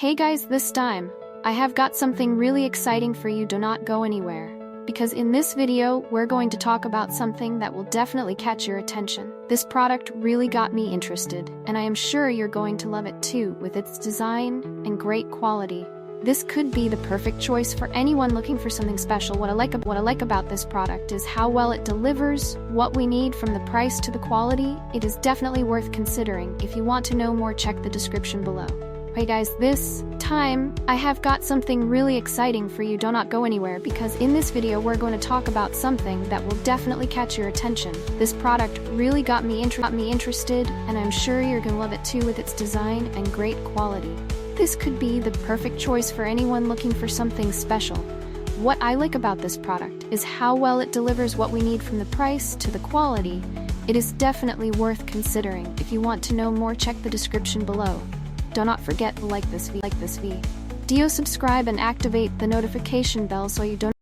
Hey guys, this time, I have got something really exciting for you. Do not go anywhere. Because in this video, we're going to talk about something that will definitely catch your attention. This product really got me interested, and I am sure you're going to love it too, with its design and great quality. This could be the perfect choice for anyone looking for something special. What I like about this product is how well it delivers what we need, from the price to the quality. It is definitely worth considering. If you want to know more, check the description below. Hey guys, this time, I have got something really exciting for you. Do not go anywhere, because in this video we're going to talk about something that will definitely catch your attention. This product really got me interested, and I'm sure you're going to love it too, with its design and great quality. This could be the perfect choice for anyone looking for something special. What I like about this product is how well it delivers what we need, from the price to the quality. It is definitely worth considering. If you want to know more, check the description below. Do not forget to like this video. Do subscribe and activate the notification bell so you don't